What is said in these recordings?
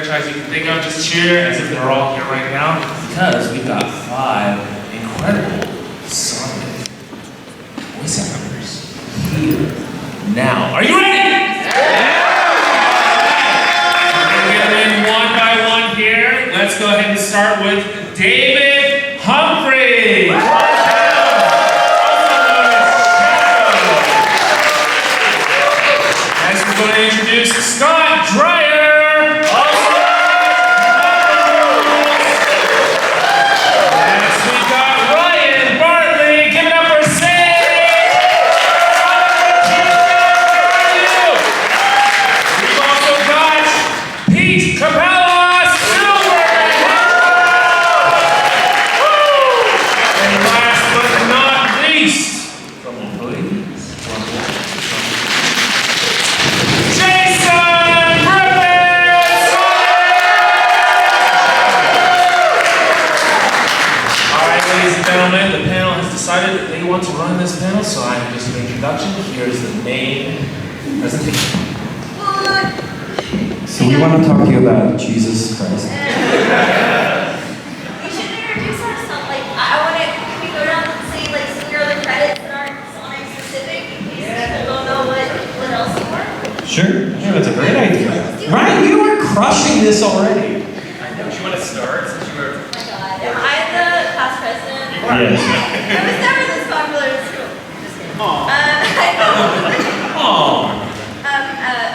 franchise you can think of. Just cheer as if they're all here right now, because we've got 5 incredible Sonic voice actors here now. Are you ready? We're going to get in one by one here. Let's go ahead and start with David Humphrey. Next, we're going to introduce Scott Dreyer. Next, we've got Ryan Bartley. Give it up for Sage. We've also got Pete Capella. And last but not least, gentlemen, the panel has decided that they want to run this panel, so I'm just an introduction. Here's the main presentation. So we want to talk to you about Jesus Christ. We should introduce ourselves. Like, can we go down and say, like, some of your other credits that aren't Sonic specific, in case people don't know what else you are? Sure. Yeah, that's a great idea. Ryan, you are crushing this already. I know. Do you want to start since you were... Oh my God. Am I the class president? Yes. I was never this popular in school. Just kidding. I know.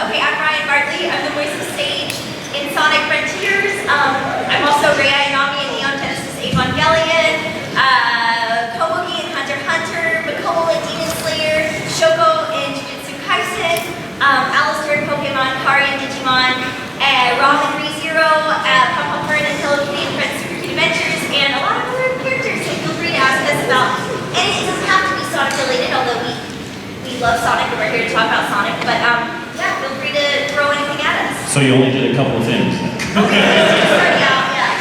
Okay, I'm Ryan Bartley. I'm the voice of Sage in Sonic Frontiers. I'm also Rei Ayanami in Neon Genesis Evangelion, Komugi in Hunter x Hunter, Makomo in Demon Slayer, Shoko in Jujutsu Kaisen, Alistair in Pokemon, Kari in Digimon, Ramen ReZero, Pumper in Hello Kitty and Friends Super Cute Adventures, and a lot of other characters. So feel free to ask us about, and it doesn't have to be Sonic related, although we love Sonic and we're here to talk about Sonic, but yeah, feel free to throw anything at us. So you only did a couple of things. Okay, starting out, yeah.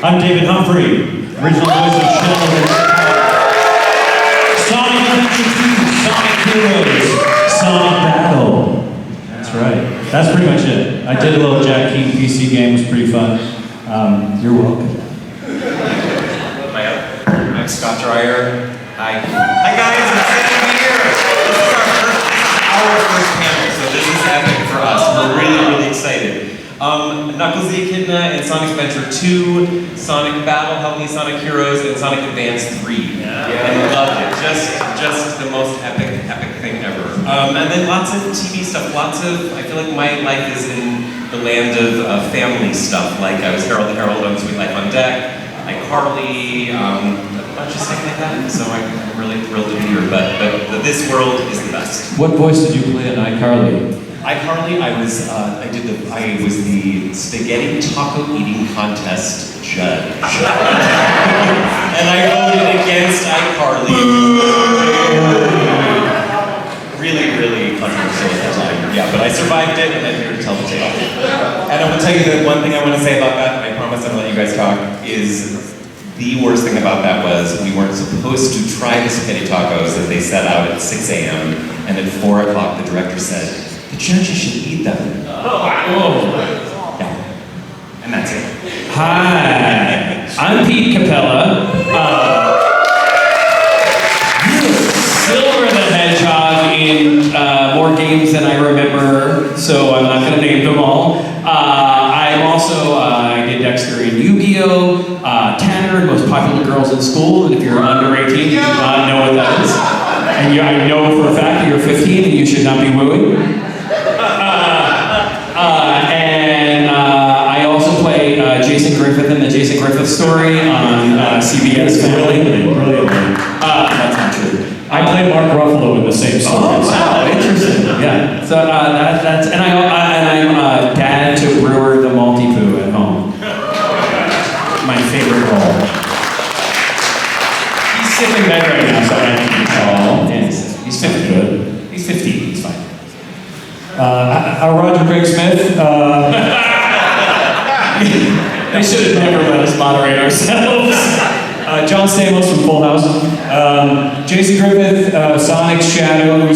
I'm David Humphrey, original voice of Sheldon. Sonic Adventure 2, Sonic Heroes, Sonic Battle. That's right. That's pretty much it. I did a little Jack King PC game, it was pretty fun. You're welcome. I'm Scott Dreyer. Hi guys, it's good to be here. This is our first panel, so this is epic for us. We're really excited. Knuckles the Echidna and Sonic Adventure 2, Sonic Battle, Help Me Sonic Heroes, and Sonic Advance 3. And loved it. Just the most epic thing ever. And then lots of TV stuff, I feel like my life is in the land of family stuff. Like I was Harold the Herald on Sweet Life on Deck, like Harley, a bunch of stuff like that. So I'm really thrilled to be here, but this world is the best. What voice did you play in iCarly? iCarly, I was the spaghetti taco eating contest judge. And I voted against iCarly. Really controversial at the time. Yeah, but I survived it and I'm here to tell the tale. And I will tell you that one thing I want to say about that, and I promise I'm going to let you guys talk, is the worst thing about that was we weren't supposed to try the spaghetti tacos as they set out at 6 a.m. and at 4 o'clock the director said, the judges should eat them. Yeah. And that's it. Hi, I'm Pete Capella. Silver the Hedgehog in more games than I remember, so I'm not going to name them all. I'm also, I did Dexter in Yu-Gi-Oh!, Tanner, most popular girls in school, and if you're under 18, you do not know what that is. And I know for a fact that you're 15 and you should not be wooing. I also play Jason Griffith in the Jason Griffith Story on CBS Family. That's not true. I play Mark Ruffalo in the same story. Oh, wow, interesting. Yeah. So that's and I'm dad to Brewer the Multi-Poo at home. My favorite role. He's sick in bed right now, so I can't call. He's 50 good. He's 15. He's fine. Roger Craig Smith. They should have never let us moderate ourselves. John Stamos from Full House. Jason Griffith, Sonic Shadow,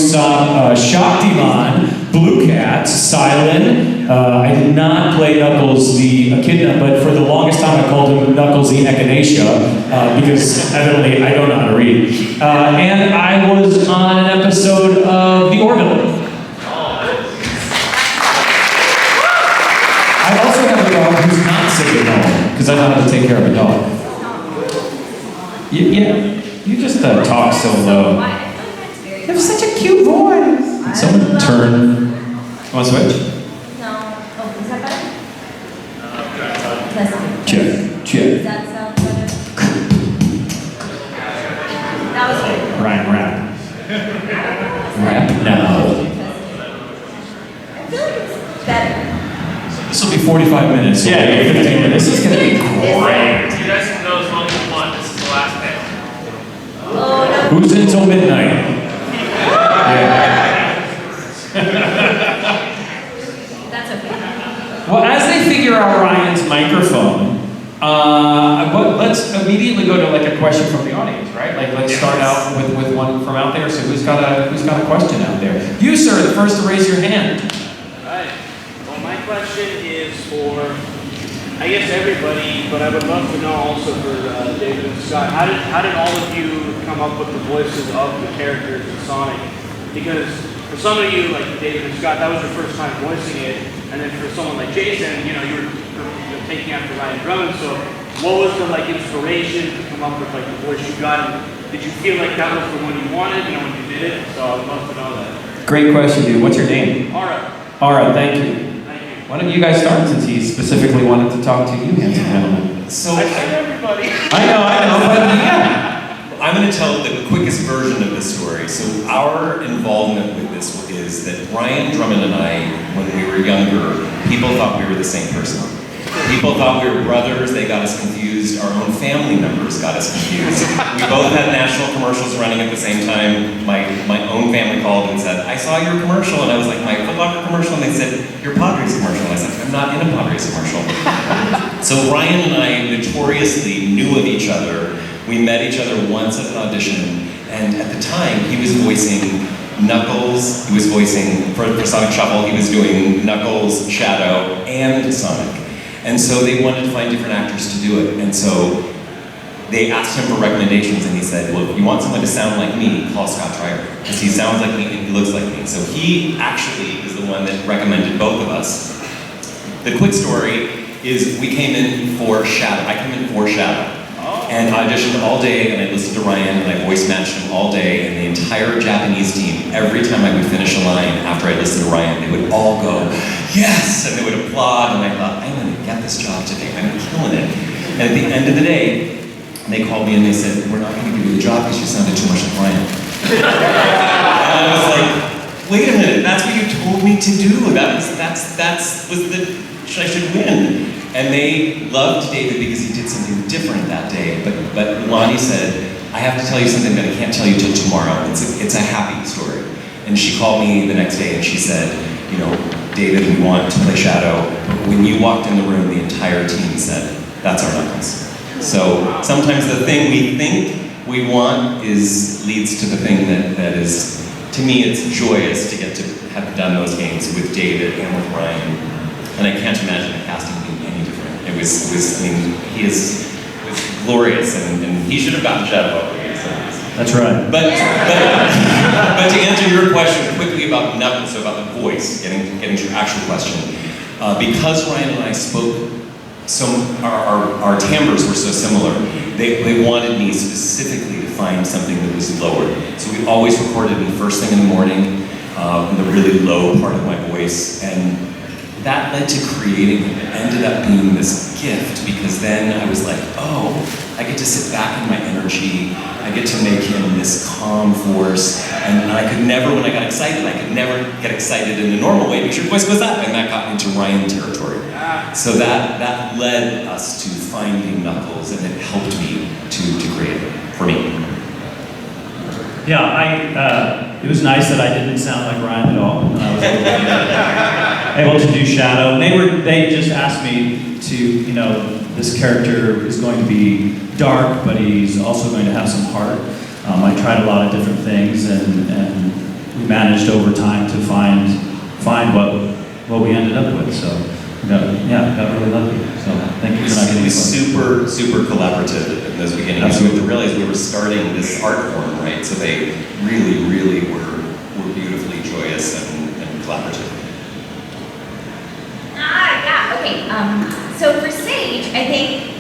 Shaktiman. Blue Cat, Silent. I did not play Knuckles the Echidna, but for the longest time I called him Knuckles the Echinacea, because evidently I don't know how to read. And I was on an episode of The Orville. I also have a dog who's not sick at home, because I know how to take care of a dog. You just talk so low. You have such a cute voice. Can someone turn? Want to switch? No. Oh, is that better? Testing. Check. Does that sound better? That was good. Ryan, rap. Rap now. I feel like it's better. This will be 45 minutes. Yeah, 15 minutes. This is going to be great. You guys can go as long as you want. This is the last panel. Oh, no. Who's in till midnight? Yeah. That's okay. Well, as they figure out Ryan's microphone, let's immediately go to like a question from the audience, right? Like let's start out with one from out there. So who's got a question out there? You, sir, the first to raise your hand. Alright. Well, my question is for, I guess everybody, but I would love to know also for David and Scott. How did all of you come up with the voices of the characters in Sonic? Because for some of you, like David and Scott, that was your first time voicing it, and then for someone like Jason, you were taking after Ryan Drummond. So, what was the inspiration to come up with the voice you got? And did you feel like that was the one you wanted? When you did it. So I would love to know that. Great question, dude. What's your name? Alright. Ara, thank you. Thank you. Why don't you guys start since he specifically wanted to talk to you, handsome gentlemen? So I said everybody. I know, but yeah. I'm going to tell the quickest version of this story. So our involvement with this is that Ryan Drummond and I, when we were younger, people thought we were the same person. People thought we were brothers, they got us confused. Our own family members got us confused. We both had national commercials running at the same time. My own family called and said, I saw your commercial, and I was like, my Foot Locker commercial, and they said, your Padres commercial. And I said, I'm not in a Padres commercial. So Ryan and I notoriously knew of each other. We met each other once at an audition, and at the time, he was voicing Knuckles, he was voicing, for Sonic Shuffle, he was doing Knuckles, Shadow, and Sonic. And so they wanted to find different actors to do it, and so they asked him for recommendations, and he said, well, if you want someone to sound like me, call Scott Trier, because he sounds like me and he looks like me. So he actually is the one that recommended both of us. The quick story is we came in for Shadow. I came in for Shadow. And I auditioned all day, and I listened to Ryan, and I voice matched him all day, and the entire Japanese team, every time I would finish a line after I listened to Ryan, they would all go, yes, and they would applaud, and I thought, I'm gonna get this job today, I'm killing it. And at the end of the day, they called me and they said, we're not gonna give you the job because you sounded too much like Ryan. And I was like, wait a minute, that's what you told me to do, I should win. And they loved David because he did something different that day. But Lonnie said, I have to tell you something that I can't tell you till tomorrow. It's a happy story. And she called me the next day and she said, David, we want to play Shadow. But when you walked in the room, the entire team said, that's our Knuckles. So sometimes the thing we think we want leads to the thing that is, to me, it's joyous to get to have done those games with David and with Ryan. And I can't imagine the casting being any different. It was glorious, and he should have gotten Shadow already. So. That's right. But to answer your question quickly about Knuckles, so about the voice, getting to your actual question, because Ryan and I spoke, our timbres were so similar, they wanted me specifically to find something that was lower. So we always recorded me first thing in the morning, the really low part of my voice, and that led to creating him. It ended up being this gift because then I was like, oh, I get to sit back in my energy. I get to make him this calm force. And I could never, when I got excited, I could never get excited in a normal way because your voice goes up, and that got into Ryan territory. So that led us to finding Knuckles, and it helped me to create it, for me. Yeah, it was nice that I didn't sound like Ryan at all when I was able to do Shadow. They just asked me to, this character is going to be dark, but he's also going to have some heart. I tried a lot of different things, and we managed over time to find find what we ended up with. So got really lucky. So thank you for not getting It was super collaborative in those beginning. Absolutely. You have to realize we were starting this art form, right? So they really were beautifully joyous and collaborative. Yeah, okay. So for Sage, I think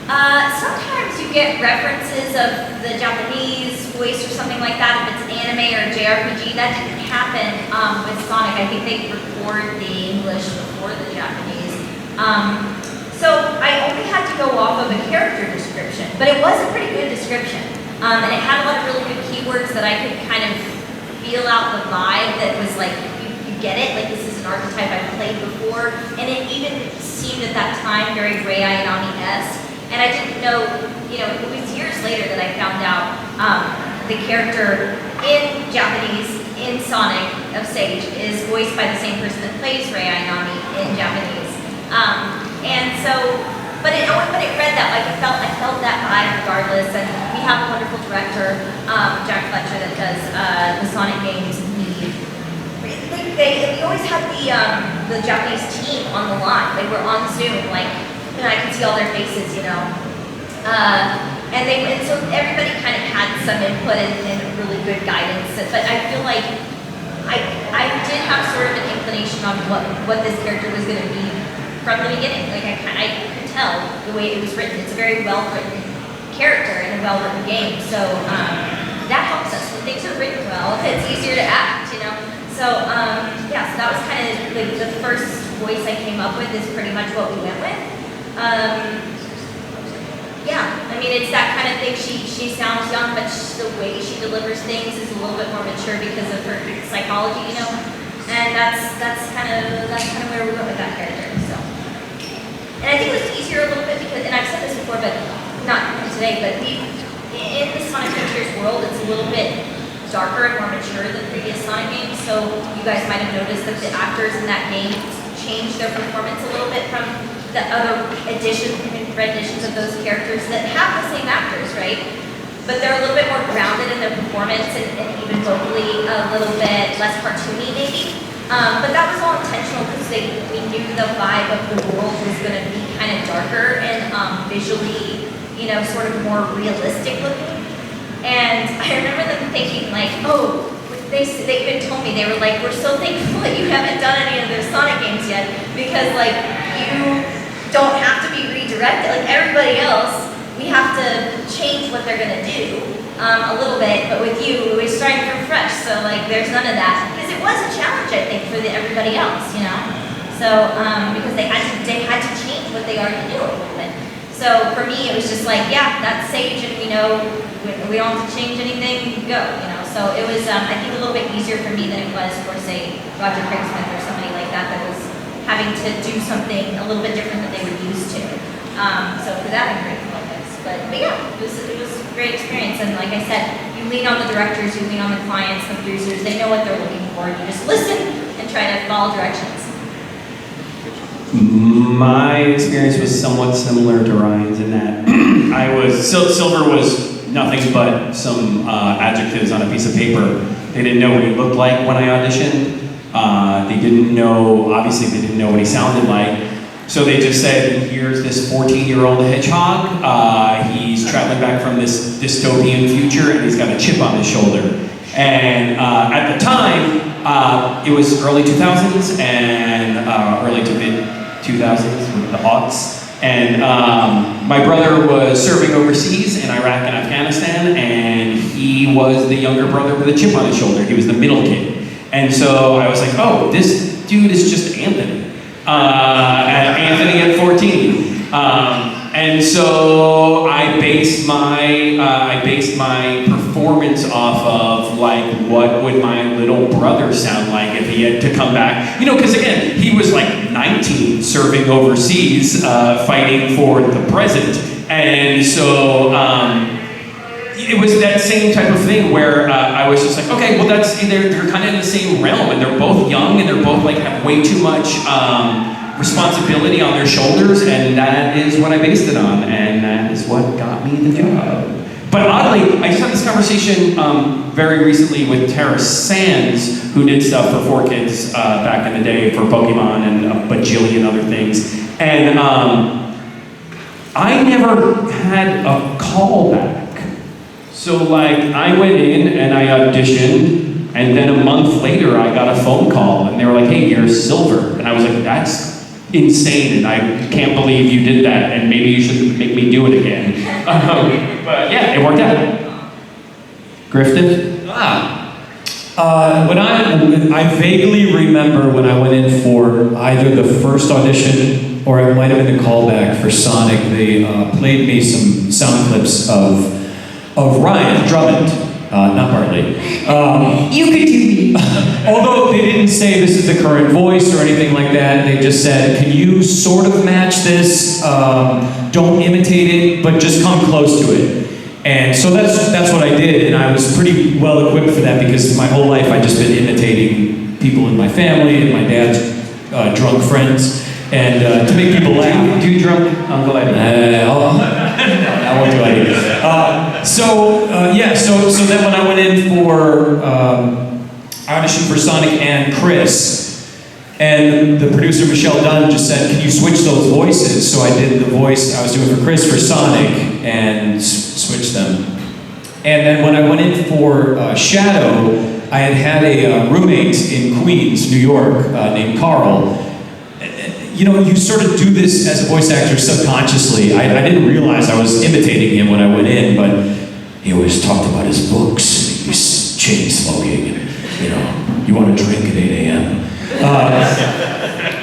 sometimes you get references of the Japanese voice or something like that if it's an anime or a JRPG. That didn't happen with Sonic. I think they record the English before the Japanese. So I only had to go off of a character description, but it was a pretty good description. And it had a lot of really good keywords that I could kind of feel out the vibe that was like, you get it, like this is an archetype I've played before. And it even seemed at that time very Rei Ayanami-esque. And I didn't know, it was years later that I found out the character in Japanese, in Sonic of Sage, is voiced by the same person that plays Rei Ayanami in Japanese. And so, but it read that, like I felt that vibe regardless. And we have a wonderful director, Jack Fletcher, that does the Sonic games. We always had the Japanese team on the line. They were on Zoom, and I could see all their faces, and so everybody kind of had some input and really good guidance. But I feel like I did have sort of an inclination on what this character was going to be from the beginning. Like I could tell the way it was written. It's a very well written character and a well written game. So that helps us when things are written well. It's easier to act, So so that was kind of the first voice I came up with. Is pretty much what we went with. It's that kind of thing. She sounds young, but the way she delivers things is a little bit more mature because of her psychology, And that's kind of where we went with that character. So, and I think it was easier a little bit because, and I've said this before, but not today, but in the Sonic Frontiers world, it's a little bit darker and more mature than previous Sonic games. So you guys might have noticed that the actors in that game changed their performance a little bit from the other renditions of those characters that have the same actors, right? But they're a little bit more grounded in their performance and even vocally a little bit less cartoony maybe. But that was all intentional because we knew the vibe of the world was going to be kind of darker and visually, sort of more realistic looking. And I remember them thinking they even told me, they were like, we're so thankful that you haven't done any of those Sonic games yet because you don't have to be redirected. Like everybody else, we have to change what they're gonna do a little bit, but with you, we're starting from fresh. So there's none of that because it was a challenge, I think, for everybody else, So because they had to change what they already knew a little bit. So for me, it was just that's Sage, and we don't have to change anything. Go, So it was, I think, a little bit easier for me than it was for, say, Roger Craig Smith or somebody like that was having to do something a little bit different than they were used to. So for that, I'm grateful, I guess. But yeah, it was a great experience. And like I said, you lean on the directors, you lean on the clients, the producers. They know what they're looking for. You just listen and try to follow directions. My experience was somewhat similar to Ryan's in that Silver was nothing but some adjectives on a piece of paper. They didn't know what he looked like when I auditioned. Obviously they didn't know what he sounded like. So they just said, here's this 14-year-old hedgehog. He's traveling back from this dystopian future and he's got a chip on his shoulder. And at the time, it was early 2000s and early to mid 2000s with the aughts. And my brother was serving overseas in Iraq and Afghanistan, and he was the younger brother with a chip on his shoulder. He was the middle kid. And so I was like, oh, this dude is just Anthony. Anthony at 14. And so I based my performance off of what would my little brother sound like if he had to come back. Because again, he was 19 serving overseas, fighting for the present. And so it was that same type of thing where I was just okay, well they're kind of in the same realm, and they're both young, and they're both have way too much responsibility on their shoulders, and that is what I based it on, and that is what got me the job. But oddly, I just had this conversation very recently with Tara Sands, who did stuff for 4Kids back in the day for Pokemon and a bajillion other things. And I never had a callback. So like, I went in and I auditioned, and then a month later I got a phone call and they were like, hey, you're silver. And I was like, that's insane, and I can't believe you did that, and maybe you should make me do it again. But yeah, it worked out. Grifted? When I vaguely remember when I went in for either the first audition or it might have been a callback for Sonic, they played me some sound clips of Ryan Drummond. Not Bartley. You could do me. Although they didn't say this is the current voice or anything like that, they just said, can you sort of match this? Don't imitate it, but just come close to it. And so that's what I did, and I was pretty well equipped for that because my whole life I've just been imitating people in my family and my dad's drunk friends, and to make people laugh. Do you drunk Uncle Eddie? I won't do any. So then when I went in for audition for Sonic and Chris, and the producer Michelle Dunn just said, can you switch those voices? So I did the voice I was doing for Chris for Sonic and switched them. And then when I went in for Shadow, I had a roommate in Queens, New York, named Carl. You know, you sort of do this as a voice actor subconsciously. I didn't realize I was imitating him when I went in, but he always talked about his books, he was chain smoking, and, you know, you want to drink at 8 a.m.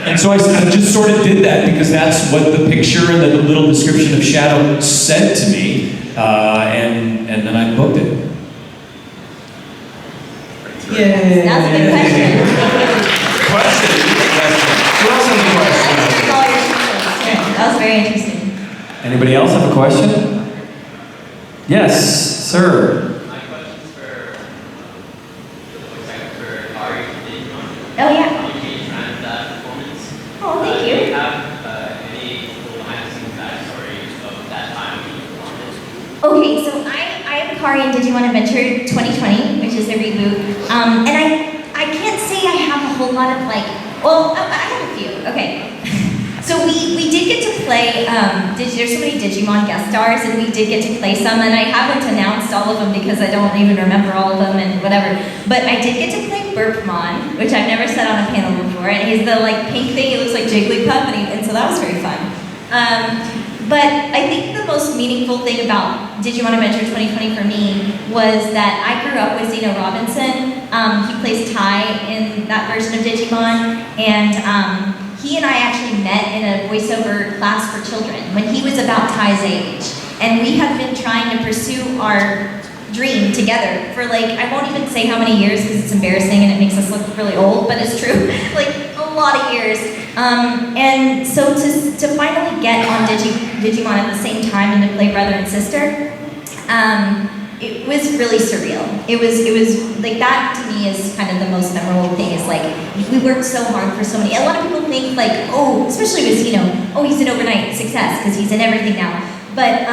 And so I just sort of did that because that's what the picture and the little description of Shadow said to me, and then I booked it. Yay! That's a good question. Who else has a question? That was very interesting. Anybody else have a question? Yes, sir. My question's for the voice actor for Ari Digimon. Oh, yeah. How you ran that performance? Oh, thank Do you. you have any little behind-the-scenes backstory of that time when you performed? Okay, so I am Kari in Digimon Adventure 2020, which is the reboot. And I can't say I have a whole lot of well, I have a few. Okay. So we did get to play, there's so many Digimon guest stars, and we did get to play some, and I haven't announced all of them because I don't even remember all of them and whatever. But I did get to play Burpmon, which I've never said on a panel before, and he's the pink thing, he looks like Jigglypuff, and so that was very fun. But I think the most meaningful thing about Digimon Adventure 2020 for me was that I grew up with Zeno Robinson. He plays Tai in that version of Digimon, and he and I actually met in a voiceover class for children when he was about Tai's age. And we have been trying to pursue our dream together for I won't even say how many years because it's embarrassing and it makes us look really old, but it's true, a lot of years. And so to finally get on Digimon at the same time and to play brother and sister, it was really surreal. It was that to me is kind of the most memorable thing is we worked so hard for so many. A lot of people think especially with he's an overnight success because he's in everything now. But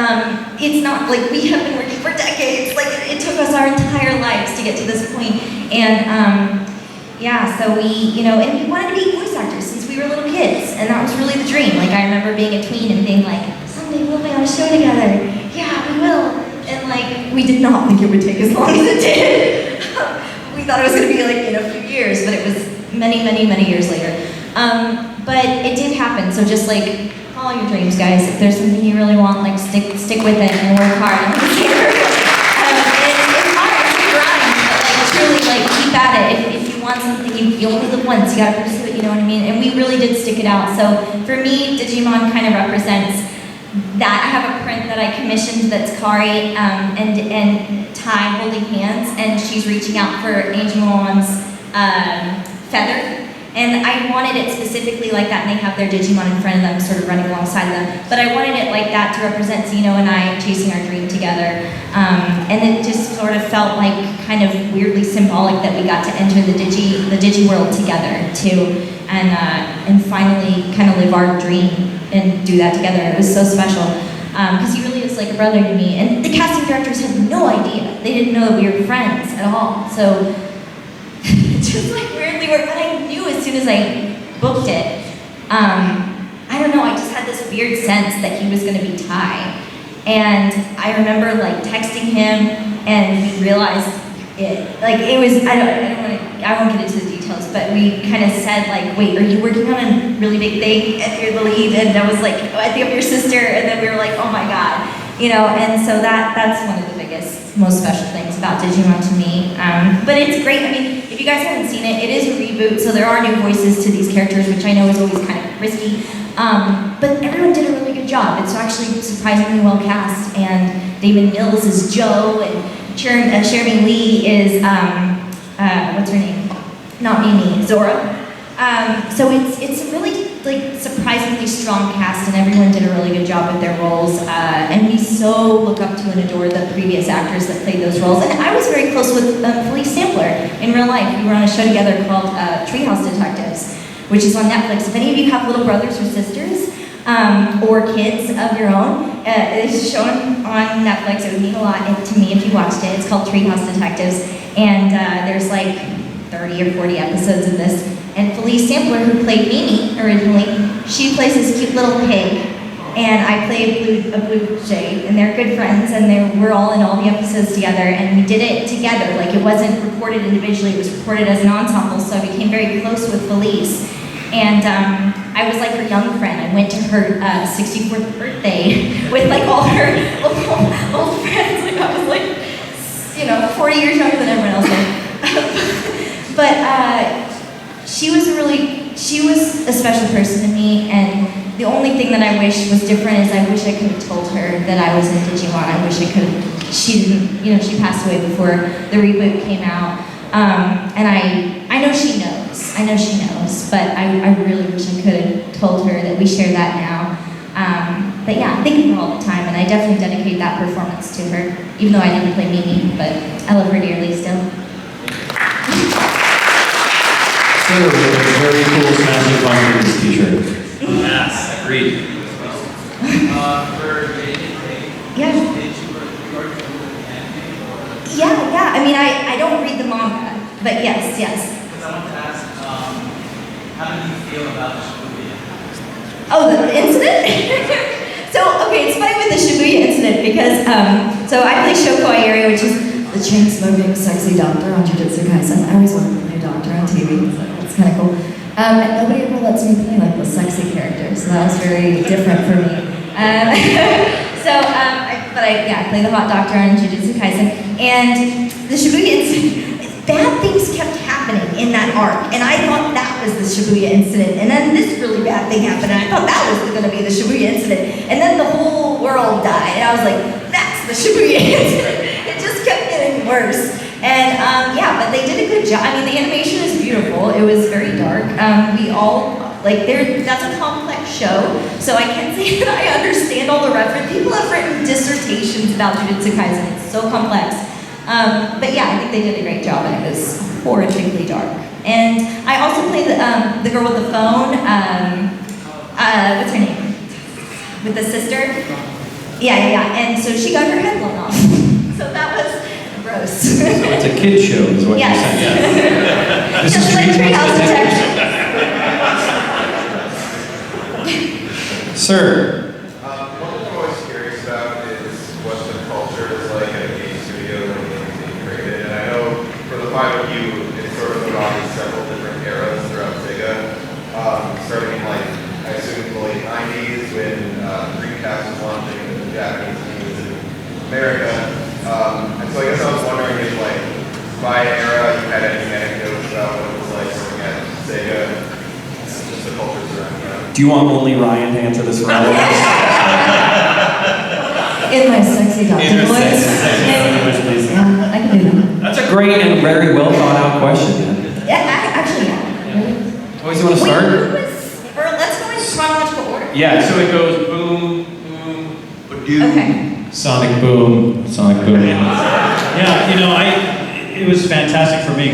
it's not we have been working for decades. It took us our entire lives to get to this point. And so we, and we wanted to be voice actors since we were little kids, and that was really the dream. I remember being a tween and being someday we'll be on a show together. Yeah, we will. And we did not think it would take as long as it did. We thought it was going to be in a few years, but it was many, many, many years later. But it did happen. So just follow your dreams, guys. If there's something you really want, stick with it and work hard. It's hard, it's a grind, but truly keep at it. If you want something, you only live once. You gotta pursue it. You know what I mean? And we really did stick it out. So for me, Digimon kind of represents that. I have a print that I commissioned that's Kari and Tai holding hands, and she's reaching out for Angemon's feather. And I wanted it specifically like that, and they have their Digimon in front of them, sort of running alongside them. But I wanted it like that to represent Zeno and I chasing our dream together. And it just sort of felt kind of weirdly symbolic that we got to enter the Digi world together too, and finally kind of live our dream and do that together. It was so special because he really is was like a brother to me, and the casting directors had no idea. They didn't know that we were friends at all. So just like weirdly worked, but I knew as soon as I booked it. I don't know, I just had this weird sense that he was gonna be Ty. And I remember like texting him, and we realized it. Like it was, I won't get into the details, but we kind of said like, wait, are you working on a really big thing and you're the lead? And I was like, oh, I think of your sister, and then we were like, oh my God. You know, and so that's one of the biggest, most special things about Digimon to me. But it's great. I mean, if you guys haven't seen it, it is a reboot, so there are new voices to these characters, which I know is always kind of risky. But everyone did a really good job. It's actually surprisingly well cast, and David Mills is Joe, and Jeremy Lee is, what's her name? Not Mimi, Zora. So it's a really like surprisingly strong cast, and everyone did a really good job with their roles. And we so look up to and adore the previous actors that played those roles. And I was very close with Police Sampler in real life. We were on a show together called Treehouse Detectives, which is on Netflix. If any of you have little brothers or sisters, or kids of your own, it's shown on Netflix. It would mean a lot to me if you watched it. It's called Treehouse Detectives, and there's like 30 or 40 episodes of this. And Felice Sampler, who played Mimi originally, she plays this cute little pig, and I play a blue jay, and they're good friends, and we're all in all the episodes together, and we did it together. Like it wasn't recorded individually, it was recorded as an ensemble, so I became very close with Felice. And I was like her young friend. I went to her 64th birthday with like all her old friends. Like I was like, 40 years younger than everyone else. But she was a special person to me, and the only thing that I wish was different is I wish I could have told her that I was in Digimon. I wish I could have, she didn't, she passed away before the reboot came out. And I know she knows, but I really wish I could have told her that we share that now. But yeah, I think of her all the time, and I definitely dedicate that performance to her, even though I didn't play Mimi, but I love her dearly still. So, very cool Smashing Pumpkins t-shirt. Yes, agreed. Yeah. Yeah. I mean, I don't read the manga, but yes. Because I want to ask, how did you feel about the Shibuya? Oh, the incident? So, okay, it's funny with the Shibuya incident because, so I play Shoko Ayuri, which is the chain-smoking sexy doctor on Jujutsu Kaisen. I always wanted to play a doctor on TV, so it's kind of cool. And nobody ever lets me play like the sexy character, so that was very different for me. I play the hot doctor on Jujutsu Kaisen, and the Shibuya incident, bad things kept happening in that arc, and I thought that was the Shibuya incident, and then this really bad thing happened, and I thought that was going to be the Shibuya incident, and then the whole world died, and I was like, that's the Shibuya incident. It just kept getting worse, and but they did a good job. I mean, the animation is beautiful. It was very dark. That's a complex show, so I can't say that I understand all the reference. People have written dissertations about Jujutsu Kaisen. It's so complex. But yeah, I think they did a great job, and it was horrifically dark. And I also played the girl with the phone. What's her name? With the sister? Yeah. And so she got her head blown off. So that was gross. So it's a kid show, is what you're saying. Yes. This Just is like Treehouse Detectives. Sir. One thing I'm always curious about is what the culture is like at a game studio when games being created. And I know for the five of you, it's sort of went on in several different eras throughout Sega. Starting in I assume the late 90s when Dreamcast was launching and the Japanese team was in America. And so I guess I was wondering if by era you had any anecdotes about what it was like working at Sega. Just the culture surrounding that. Do you want only Ryan to answer this for all of us? In my sexy doctor voice. Yeah, I can do that. That's a great and very well thought out question, man. Yeah, actually, yeah. Always you want to start? Let's go in chronological order. Yeah, so it goes boom, boom, ba-doom. Okay. Sonic boom, sonic boom. Yeah, it was fantastic for me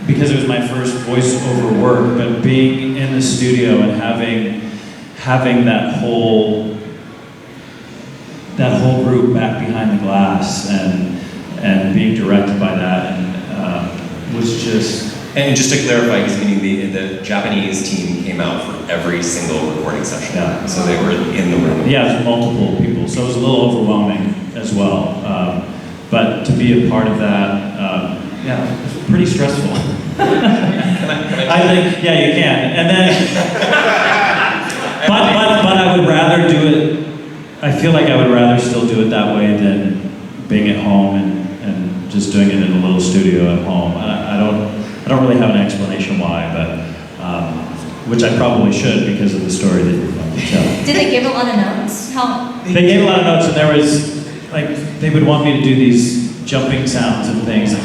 because it was my first voiceover work, but being in the studio and having that whole that whole group back behind the glass and being directed by that and was just. And just to clarify, he's meaning the Japanese team came out for every single recording session. Yeah. So they were in the room. Yeah, it was multiple people, so it was a little overwhelming as well. But to be a part of that, yeah, it was pretty stressful. Can I I think, yeah, you can. And then, but I would rather do it. I feel like I would rather still do it that way than being at home and just doing it in a little studio at home. I don't really have an explanation why, but which I probably should because of the story that you're going to tell. Did they give a lot of notes? They gave a lot of notes, and there was like they would want me to do these jumping sounds and things like.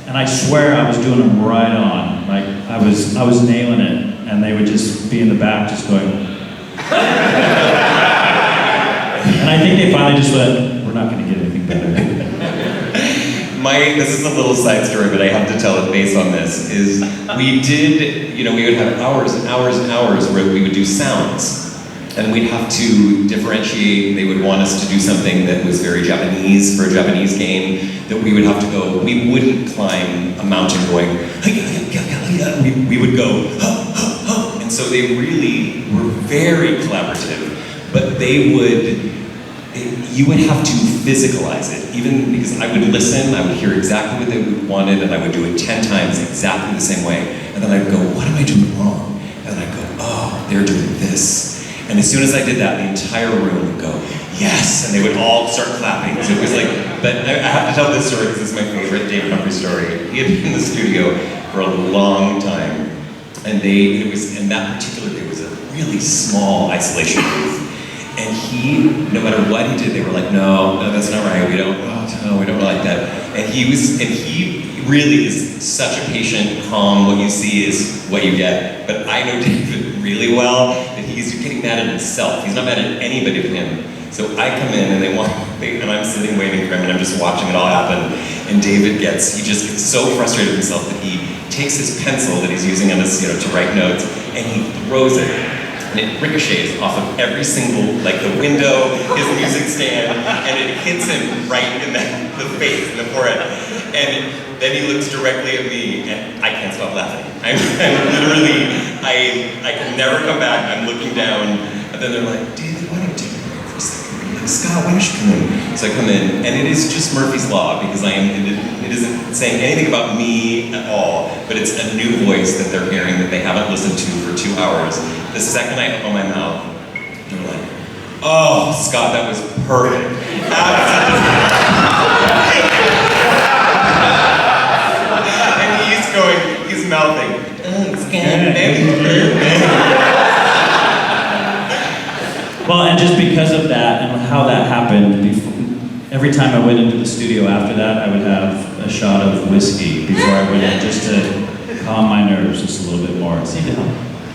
And I swear I was doing them right on. Like I was nailing it, and they would just be in the back just going. And I think they finally just went, we're not going to get anything better. This is a little side story, but I have to tell it based on this, is we would have hours and hours and hours where we would do sounds. And we'd have to differentiate. They would want us to do something that was very Japanese for a Japanese game, that we would have to go. We wouldn't climb a mountain going, we would go, and so they really were very collaborative, but you would have to physicalize it, even because I would listen, I would hear exactly what they wanted, and I would do it 10 times exactly the same way, and then I'd go, what am I doing wrong? And then I'd go, oh, they're doing this. And as soon as I did that, the entire room would go, yes, and they would all start clapping. So it was like, but I have to tell this story because it's my favorite David Humphrey story. He had been in the studio for a long time, and in that particular day, was a really small isolation booth. And no matter what he did, they were like, no, that's not right. We don't like that. And he really is such a patient, calm. What you see is what you get. But I know David really well. That he's getting mad at himself. He's not mad at anybody but him. So I come in and I'm sitting waiting for him, and I'm just watching it all happen. And David he just gets so frustrated with himself that he takes his pencil that he's using on his, to write notes, and he throws it. And it ricochets off of every single, like the window, his music stand, and it hits him right in the face, in the forehead. And then he looks directly at me, and I can't stop laughing. I'm literally, I can never come back. I'm looking down, and then they're like, David, why don't you take a break for a second? I'm like, Scott, why don't you come in? So I come in, and it is just Murphy's Law, because it isn't saying anything about me at all, but it's a new voice that they're hearing that they haven't listened to for 2 hours. The second I open my mouth, they're like, oh, Scott, that was perfect. And he's mouthing, oh, Well, and just because of that and how that happened, every time I went into the studio after that, I would have a shot of whiskey before I went in, just to calm my nerves just a little bit more. It seemed to help.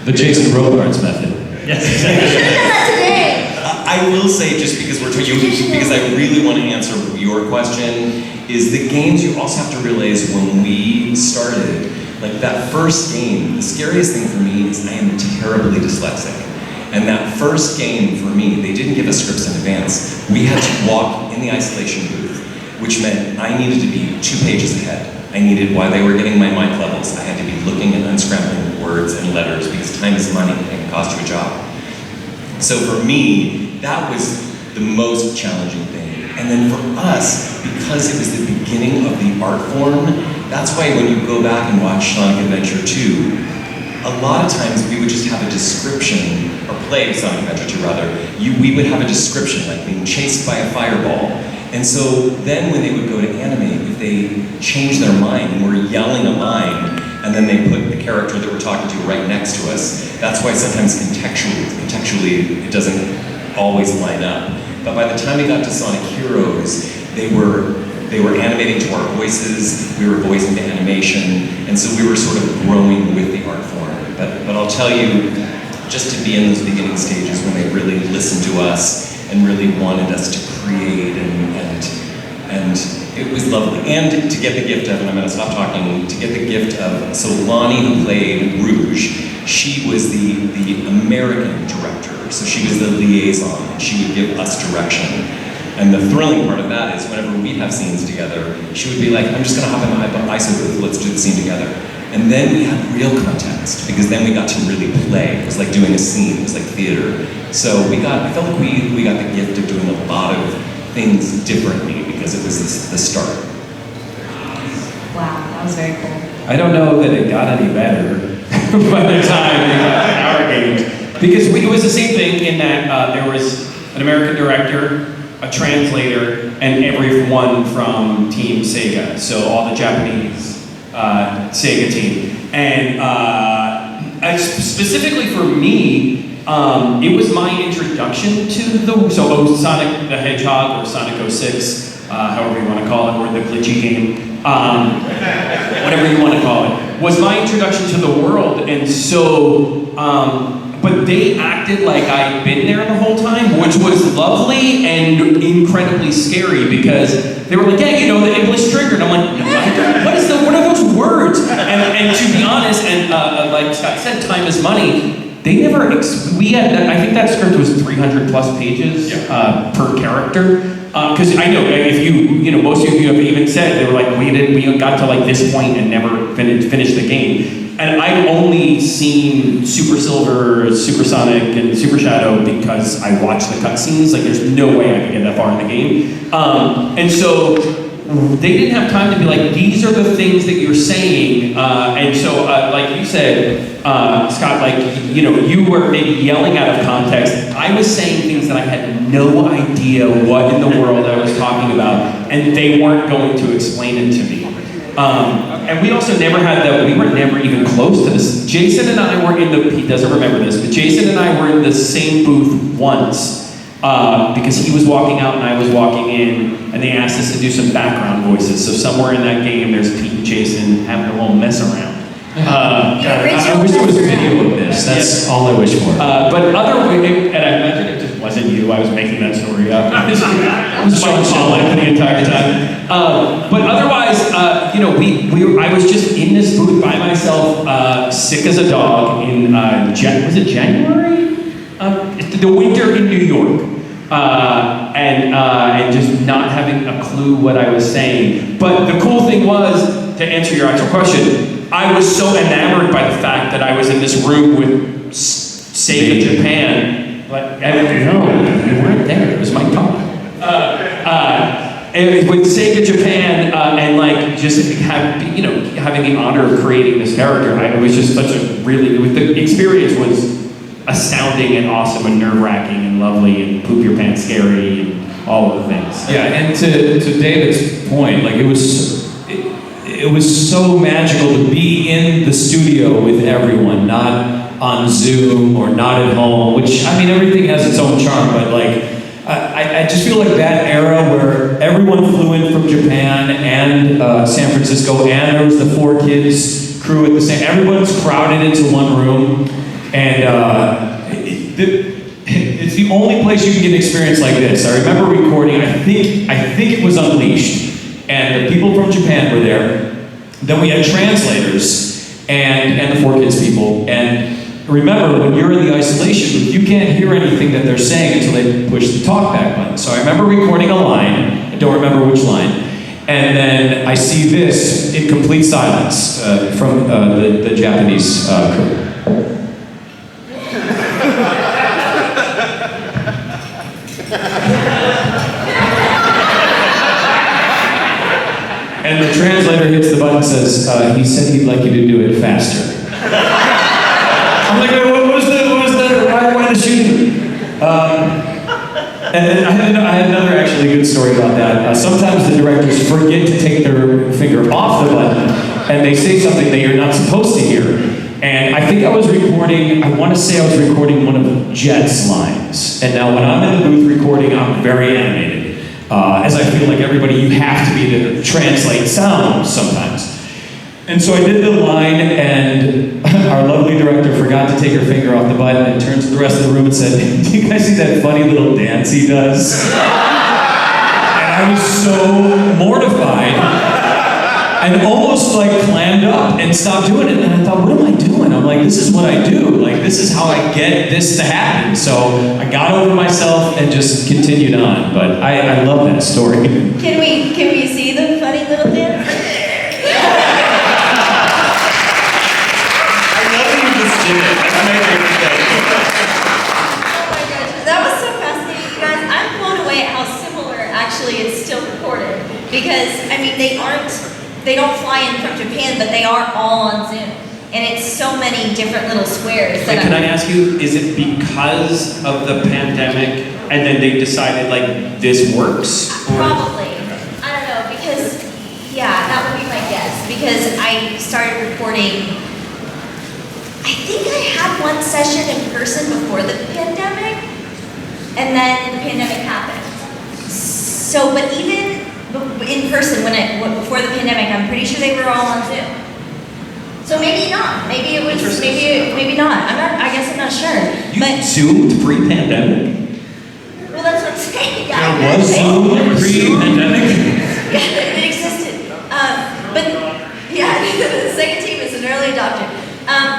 The Jason Robards method. Yes, exactly. You should have done that today. I will say, just because because I really want to answer your question, is the games you also have to realize when we started, like that first game, the scariest thing for me is I am terribly dyslexic. And that first game for me, they didn't give us scripts in advance. We had to walk in the isolation booth, which meant I needed to be 2 pages ahead. While they were getting my mic levels, I had to be looking and unscrambling words and letters because time is money and it can cost you a job. So for me, that was the most challenging thing. And then for us, because it was the beginning of the art form, that's why when you go back and watch Sonic Adventure 2, a lot of times we would just have a description, or play Sonic Adventure 2 rather, we would have a description like being chased by a fireball. And so then when they would go to animate, if they changed their mind and were yelling a line, and then they put the character that we're talking to right next to us, that's why sometimes contextually it doesn't always line up. But by the time we got to Sonic Heroes, they were animating to our voices, we were voicing to animation, and so we were sort of growing with the art form. But I'll tell you, just to be in those beginning stages when they really listened to us and really wanted us to create and it was lovely. And to get the gift of, and I'm gonna stop talking, to get the gift of, Lonnie who played Rouge, she was the American director So she was the liaison. She would give us direction. And the thrilling part of that is whenever we'd have scenes together, she would be like, I'm just gonna hop in my ISO booth, let's do the scene together. And then we had real context, because then we got to really play. It was like doing a scene, it was like theater. So I felt like we got the gift of doing a lot of things differently, because it was the start. Wow, that was very cool. I don't know that it got any better by the time we got our games. Because it was the same thing in that there was an American director, a translator, and everyone from Team Sega. So all the Japanese Sega team. And specifically for me, it was my introduction to Sonic the Hedgehog or Sonic 06, however you want to call it, or the glitchy game, whatever you want to call it, was my introduction to the world. And so, but they acted like I'd been there the whole time, which was lovely and incredibly scary, because they were like, yeah, you know, the English trigger. And I'm like, what are those words? And to be honest, and like Scott said, time is money. They never, we had, I think that script was 300 plus pages per character. Because I know, if you know, most of you have even said, they were like, we got to like this point and never finished the game. And I've only seen Super Silver, Super Sonic, and Super Shadow because I watched the cutscenes. Like, there's no way I could get that far in the game. And so they didn't have time to be like, these are the things that you're saying. And so, like you said, Scott, like, you know, you were maybe yelling out of context. I was saying things that I had no idea what in the world I was talking about, and they weren't going to explain it to me. And we also never had we were never even close to this. Jason and I were he doesn't remember this, but Jason and I were in the same booth once, because he was walking out and I was walking in, and they asked us to do some background voices. So somewhere in that game, there's Pete and Jason having a little mess around. I wish there was a video of this. That's all I wish for. But and I imagine it just wasn't you. I was making that story up. I was Sean Paul the entire time. But otherwise, you know, I was just in this booth by myself, sick as a dog in was it January? The winter in New York. And just not having a clue what I was saying. But the cool thing was, to answer your actual question, I was so enamored by the fact that I was in this room with Sega Japan. Like, I don't know, you weren't there, it was my talk. And with Sega Japan, and like just having the honor of creating this character, it was just such a the experience was astounding and awesome and nerve-wracking and lovely and poop your pants scary and all of the things. Yeah, and to David's point, like it was so magical to be in the studio with everyone, not on Zoom or not at home, which, I mean, everything has its own charm, but like, I just feel like that era where everyone flew in from Japan and San Francisco, and there was the 4Kids crew at the same, everyone's crowded into one room, and it's the only place you can get an experience like this. I remember recording, I think it was Unleashed, and the people from Japan were there. Then we had translators and the 4Kids people, and remember, when you're in the isolation booth, you can't hear anything that they're saying until they push the talkback button. So I remember recording a line, I don't remember which line, and then I see this in complete silence from the Japanese crew. And the translator hits the button and says, he said he'd like you to do it faster. I'm like, what was that? Why the shooting? And then I had another actually good story about that. Sometimes the directors forget to take their finger off the button, and they say something that you're not supposed to hear. And I think I was recording, I want to say I was recording one of Jet's lines. And now when I'm in the booth recording, I'm very animated. As I feel like everybody, you have to be to translate sound sometimes. And so I did the line, and our lovely director forgot to take her finger off the button and turned to the rest of the room and said, do you guys see that funny little dance he does? And I was so mortified. and almost like clammed up and stopped doing it. And I thought, what am I doing? I'm like, this is what I do. Like, this is how I get this to happen. So I got over myself and just continued on. But I love that story. Can we see the funny little dance? I love that you just did it. That's my favorite thing. Oh my gosh, that was so fascinating, you guys. I'm blown away at how similar actually it's still recorded. Because, I mean, they don't fly in from Japan, but they are all on Zoom. And it's so many different little squares. Wait, can I ask you, is it because of the pandemic and then they decided like this works? Probably. I don't know, because, yeah, that would be my guess. Because I started recording, I think I had one session in person before the pandemic, and then the pandemic happened. So, but even in person, before the pandemic, I'm pretty sure they were all on Zoom. So maybe not. Maybe it was. Maybe not. I guess I'm not sure. You Zoomed pre-pandemic? Well, that's what I'm saying. There was Zoom pre-pandemic? Yeah, it existed. But yeah, the second team is an early adopter.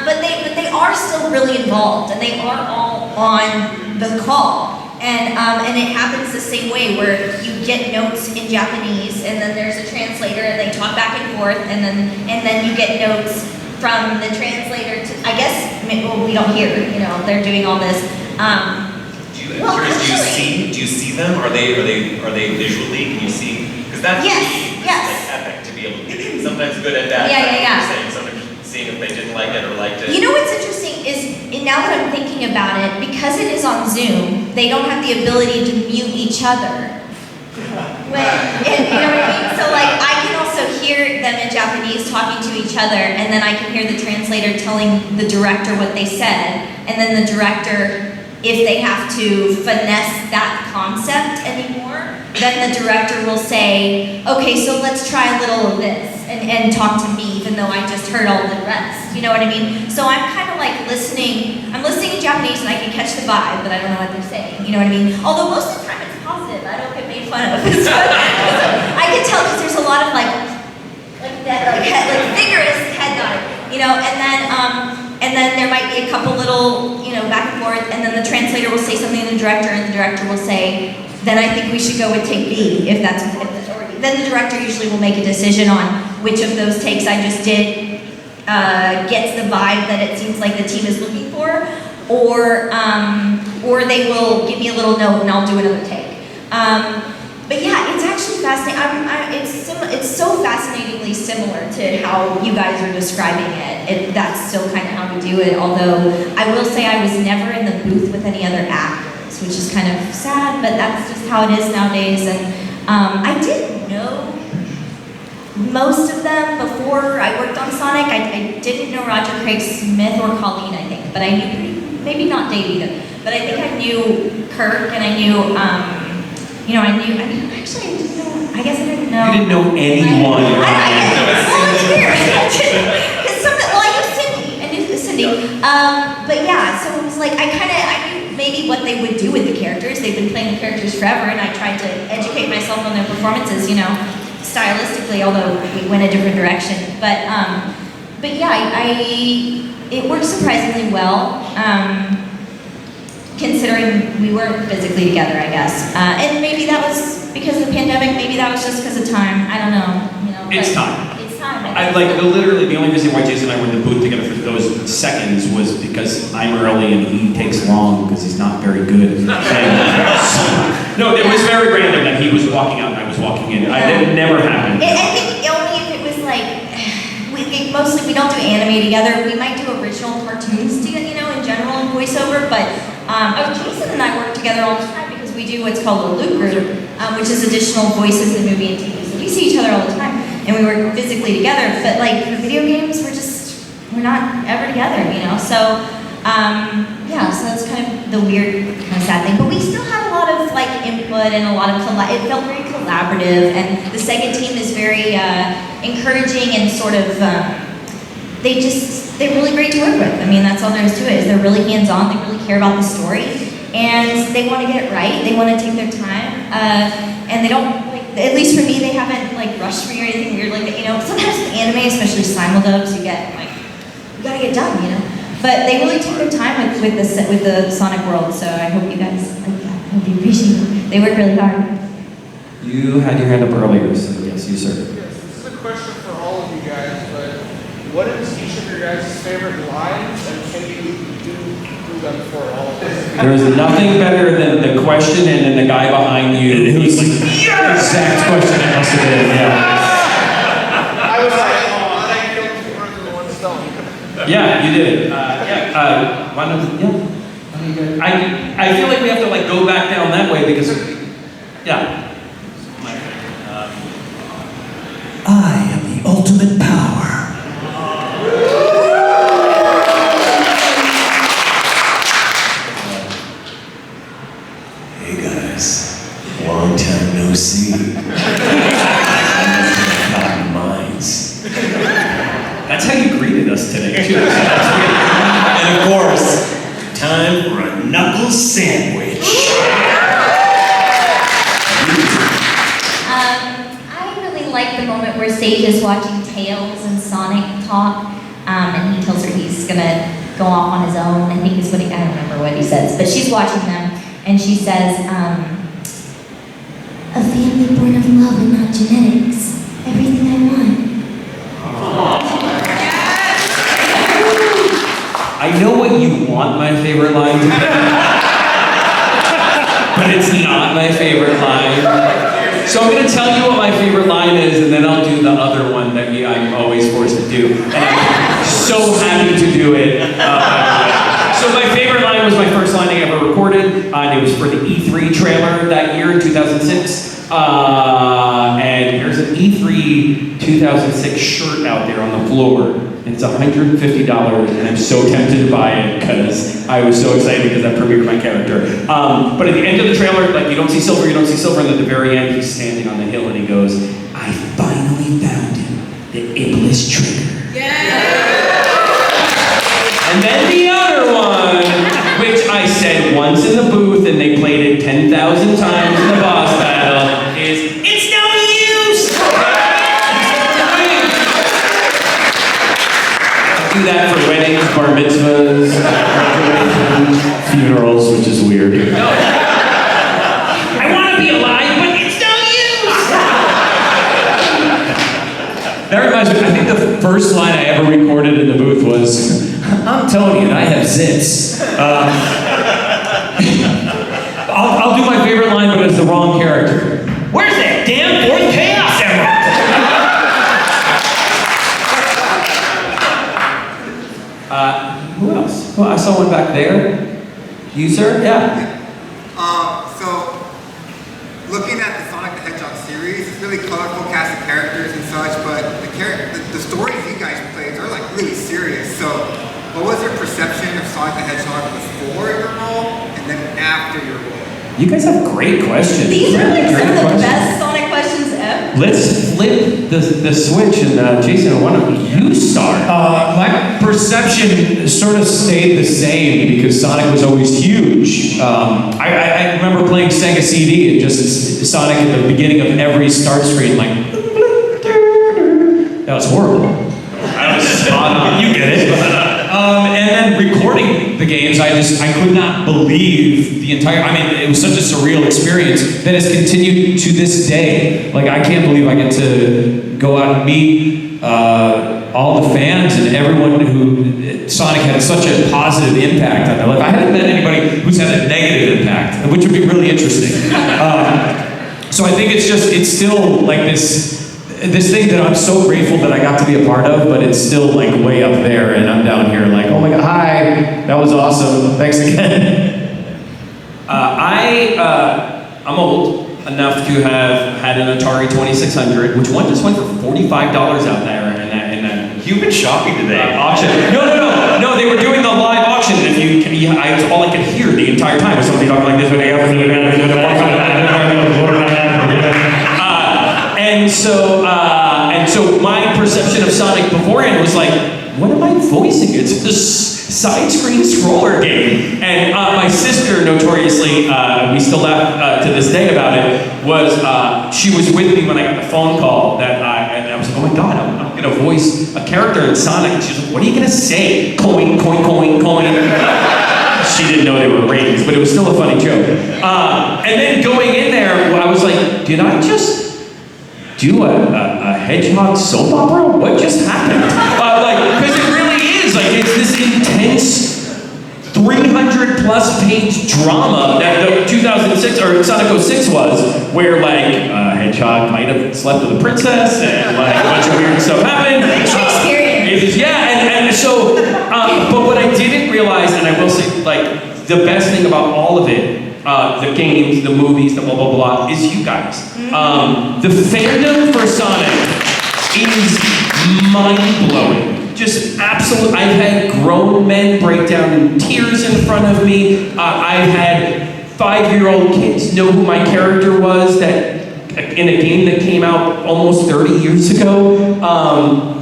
But they are still really involved, and they are all on the call. And it happens the same way, where you get notes in Japanese, and then there's a translator, and they talk back and forth, and then you get notes from the translator to, I guess, well, we don't hear, they're doing all this. Do you see them? Are they visually? Can you see? Because that's Yes. like epic to be able to. Sometimes good and bad. Yeah. Saying sometimes seeing if they didn't like it or liked it. You know what's interesting is, now that I'm thinking about it, because it is on Zoom, they don't have the ability to mute each other. You know what I mean? So like, I can also hear them in Japanese talking to each other, and then I can hear the translator telling the director what they said, and then the director, if they have to finesse that concept anymore, then the director will say, okay, so let's try a little of this, and talk to me, even though I just heard all the rest. You know what I mean? So I'm kind of like listening in Japanese, and I can catch the vibe, but I don't know what they're saying. You know what I mean? Although most of the time it's positive, I don't get made fun of. So I can tell, because there's a lot of like vigorous head nodding, and then there might be a couple little, back and forth, and then the translator will say something to the director, and the director will say, then I think we should go with take B, if that's authority. Then the director usually will make a decision on which of those takes I just did gets the vibe that it seems like the team is looking for, or they will give me a little note and I'll do another take. But yeah, it's actually fascinating. It's so fascinatingly similar to how you guys are describing it. That's still kind of how we do it, although I will say I was never in the booth with any other actors, which is kind of sad, but that's just how it is nowadays. And I didn't know most of them before I worked on Sonic. I didn't know Roger Craig Smith or Colleen, I think, but I knew, maybe not Dave either, but I think I knew Kirk, and I knew, I guess I didn't know. You didn't know anyone. It's weird. I knew Cindy. But yeah, so it was like, I knew maybe what they would do with the characters. They've been playing the characters forever, and I tried to educate myself on their performances, stylistically, although we went a different direction. But yeah, it worked surprisingly well. Considering we weren't physically together, I guess. And maybe that was because of the pandemic, maybe that was just because of time, I don't know. It's time. It's time. Literally, the only reason why Jason and I were in the booth together for those seconds was because I'm early and he takes long because he's not very good. No, it was very random that he was walking out and I was walking in. It never happened. I think only if it was like, mostly we don't do anime together. We might do original cartoons together, in general in voiceover, but Jason and I work together all the time because we do what's called a loop group, which is additional voices in movie and TV. So we see each other all the time, and we work physically together. But like for video games, we're not ever together, So so that's kind of the weird, kind of sad thing. But we still have a lot of like input and a lot of it felt very collaborative, and the Sega team is very encouraging and sort of they're really great to work with. I mean, that's all there is to it, is they're really hands-on, they really care about the story, and they want to get it right, they want to take their time, and they don't, at least for me, they haven't rushed me or anything weird like that, sometimes anime, especially simuldubs, you get like, you gotta get done, you know? But they really took their time with the Sonic world, so I hope you guys, I hope you appreciate it. They work really hard. You had your hand up earlier, so yes, you sir. Yes, this is a question for all of you guys, but what is each of your guys' favorite lines, and can you do them for all of us? There's nothing better than the question and then the guy behind you who's like, exact question it must have been, yeah. I was like, oh, I killed two birds with one stone. Yeah, you did. Why don't I feel like we have to like go back down that way because, yeah. I am the ultimate power. Hey guys, long time no see. Minds. That's how you greeted us today, too. And of course, time for a knuckle sandwich. I really like the moment where Sage is watching Tails and Sonic talk, and he tells her he's gonna go off on his own. I think is what I don't remember what he says, but she's watching them, and she says, "A family born of love and not genetics. Everything I want." I know what you want my favorite line to be, but it's not my favorite line. So I'm going to tell you what my favorite line is, and then I'll do the other one that I'm always forced to do. And I'm so happy to do it. So my favorite line was my first line I ever recorded, and it was for the E3 trailer that year in 2006. And there's an E3 2006 shirt out there on the floor. And it's $150, and I'm so tempted to buy it because I was so excited because I premiered my character. But at the end of the trailer, like you don't see Silver, and at the very end, he's standing on the hill and he goes, "I finally found him, the Iblis Trigger." Yeah! And then the other one, which I said once in the booth, and they played it 10,000 times in the boss battle, is, "It's no use!" Do that for weddings, bar mitzvahs, Funerals, which is weird. No. I want to be alive, but it's no use! That reminds me, I think the first line I ever recorded in the booth was, "I'm Tony and I have zits." I'll do my favorite line, but it's the wrong character. "Where's that damn fourth Chaos Emerald?" Who else? Well, I saw one back there. You, sir? Yeah. So, looking at the Sonic the Hedgehog series, it's really colorful cast of characters and such, but the stories you guys played are like really serious. So, what was your perception of Sonic the Hedgehog before your role and then after your role? You guys have great questions. These are like Great some of the questions. best Sonic questions ever. Let's flip the switch, and Jason, why don't you start? My perception sort of stayed the same because Sonic was always huge. I remember playing Sega CD and just Sonic at the beginning of every start screen, like, that was horrible. I was spot on. You get it. And then recording the games, I could not believe the entire, it was such a surreal experience that has continued to this day. Like, I can't believe I get to go out and meet all the fans and everyone who Sonic had such a positive impact on their life. I haven't met anybody who's had a negative impact, which would be really interesting. So I think it's still like this thing that I'm so grateful that I got to be a part of, but it's still like way up there, and I'm down here like, oh my God, hi, that was awesome, thanks again. I'm old enough to have had an Atari 2600, which one just went for $45 out there in that You've been shopping today. auction. No, they were doing the live auction, and it's all I could hear the entire time was somebody talking like this. And so my perception of Sonic beforehand was like, what am I voicing? It's this side-screen scroller game. And my sister, notoriously, we still laugh to this day about it, was she was with me when I got the phone call and I was like, oh my God, I'm voice a character in Sonic. And she's like, what are you gonna say? Coin, coin, coin, coin. She didn't know they were ratings, but it was still a funny joke. And then going in there, I was like, did I just do a hedgehog soap opera? What just happened? Because it really is, it's this intense 300 plus page drama that the 2006 or Sonic 06 was, where a hedgehog might have slept with a princess and a bunch of weird stuff happened. And so, but what I didn't realize, and I will say, the best thing about all of it, the games, the movies, the blah blah blah, is you guys. The fandom for Sonic is mind-blowing. Just absolute. I've had grown men break down in tears in front of me. I've had 5-year-old kids know who my character was that in a game that came out almost 30 years ago.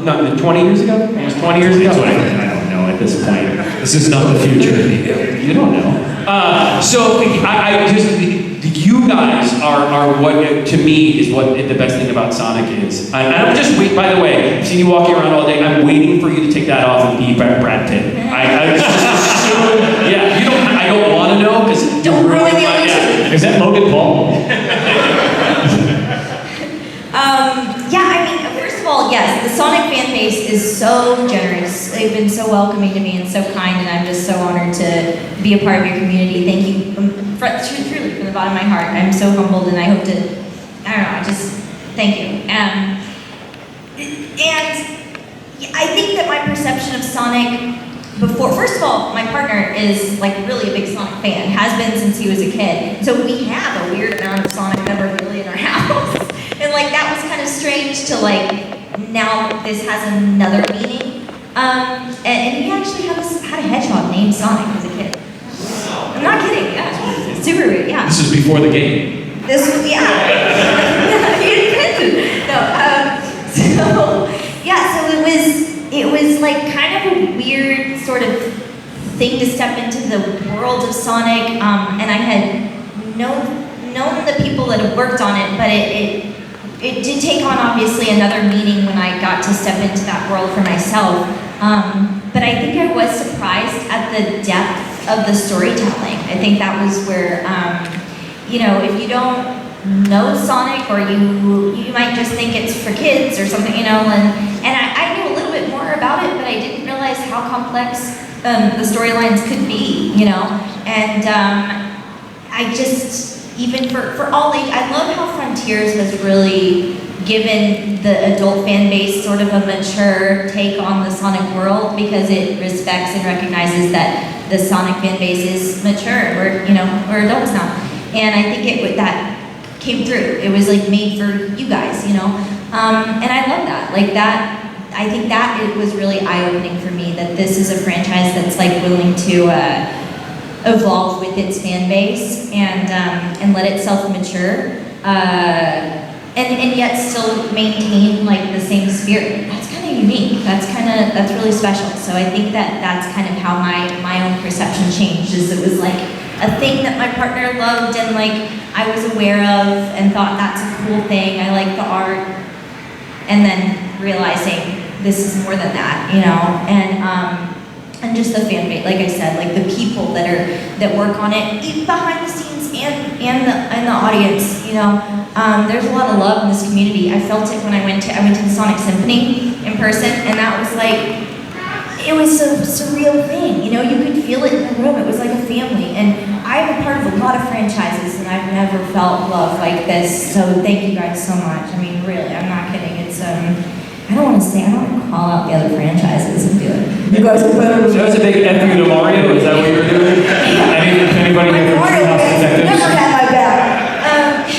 Not 20 years ago? Almost 20 years ago? I don't know at this point. This is not the future. You don't know. So I just, you guys are what, to me, is what the best thing about Sonic is. I'm just wait. By the way, I've seen you walking around all day. I'm waiting for you to take that off and be Brad Pitt. I just assume, yeah. I don't want to know because don't ruin the illusion. Yeah. Is that Logan Paul? First of all, yes, the Sonic fan base is so generous. They've been so welcoming to me and so kind, and I'm just so honored to be a part of your community. Thank you, truly, from the bottom of my heart. I'm so humbled, and I hope to, thank you. And I think that my perception of Sonic before, first of all, my partner is really a big Sonic fan, has been since he was a kid. So we have a weird amount of Sonic memorabilia in our house. And that was kind of strange to now this has another meaning. And he actually had a hedgehog named Sonic as a kid. I'm not kidding, yeah. Super weird, yeah. This is before the game. This was, yeah. He invented. No, so it was kind of a weird sort of thing to step into the world of Sonic. And I had known the people that have worked on it, but it did take on obviously another meaning when I got to step into that world for myself. But I think I was surprised at the depth of the storytelling. I think that was where, if you don't know Sonic, or you might just think it's for kids or something, and I knew a little bit more about it, but I didn't realize how complex the storylines could be, and I just, even for all age, I love how Frontiers has really given the adult fan base sort of a mature take on the Sonic world, because it respects and recognizes that the Sonic fan base is mature. We're adults now, and I think that came through. It was made for you guys, and I love that. I think that it was really eye-opening for me, that this is a franchise that's willing to evolve with its fan base and let itself mature, and yet still maintain the same spirit. That's kind of unique. That's really special. So I think that's kind of how my own perception changed. Is it was a thing that my partner loved and I was aware of and thought that's a cool thing. I like the art, and then realizing this is more than that, and just the fan base, like I said, the people that work on it, even behind the scenes and the audience, there's a lot of love in this community. I felt it when I went to the Sonic Symphony in person, and that was it was a surreal thing, you could feel it in the room. It was like a family, and I'm a part of a lot of franchises, and I've never felt love like this. So thank you guys so much. I mean, really, I'm not kidding. It's I don't want to call out the other franchises and be you guys are better. So that's a big F you to Mario? Is that what you're doing? Anybody here from Treehouse Detectives? Never had my back.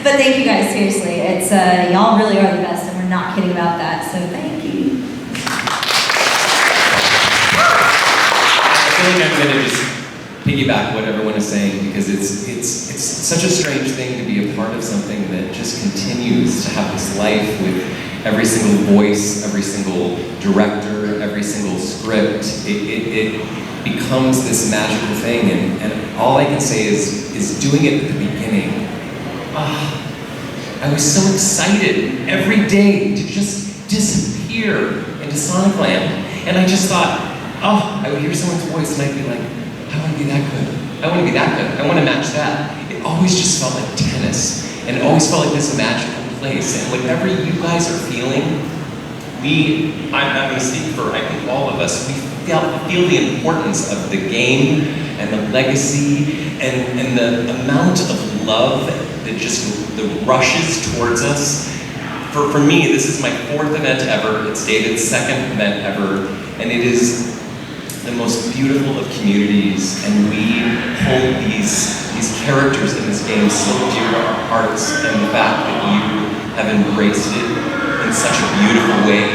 But thank you guys, seriously. It's y'all really are the best, and we're not kidding about that. So thank you. I feel like I'm gonna just piggyback what everyone is saying, because it's such a strange thing to be a part of something that just continues to have this life with every single voice, every single director, every single script. It becomes this magical thing, and all I can say is doing it at the beginning. I was so excited every day to just disappear here into Sonic Land. And I just thought, oh, I would hear someone's voice and I'd be like, I want to be that good. I want to be that good. I want to match that. It always just felt like tennis. And it always felt like this magical place. And whatever you guys are feeling, I'm not going to speak for, I think, all of us, we feel the importance of the game and the legacy and the amount of love that just rushes towards us. For me, this is my 4th event ever. It's David's 2nd event ever. And it is the most beautiful of communities. And we hold these characters in this game so dear to our hearts. And the fact that you have embraced it in such a beautiful way.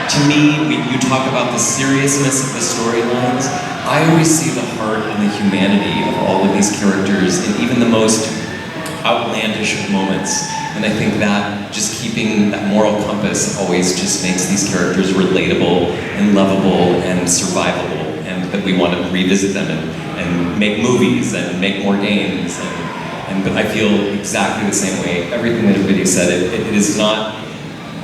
To me, you talk about the seriousness of the storylines. I always see the heart and the humanity of all of these characters in even the most outlandish of moments. And I think that just keeping that moral compass always just makes these characters relatable and lovable and survivable, and that we want to revisit them and make movies and make more games. But I feel exactly the same way. Everything that everybody said, it is not,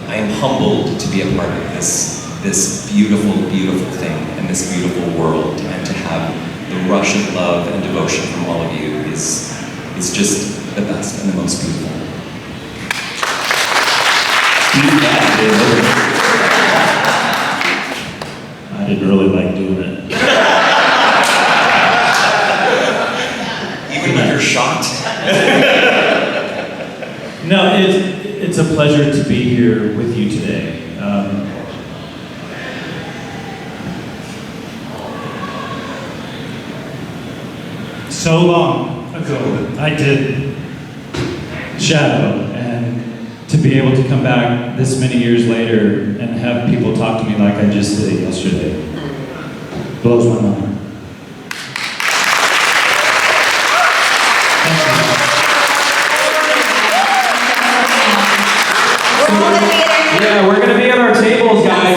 I am humbled to be a part of this beautiful, beautiful thing and this beautiful world, and to have the rush of love and devotion from all of you is just the best and the most beautiful. I didn't really like doing it. Even when you're shocked? No, it's a pleasure to be here with you today. So long ago, I did Shadow, and to be able to come back this many years later and have people talk to me like I just did yesterday blows my mind. Yeah, we're going to be at our tables, guys.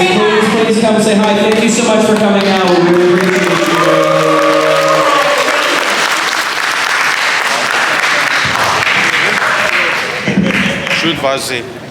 Please come say hi. Thank you so much for coming out. We really appreciate you. Shoot, vas-y.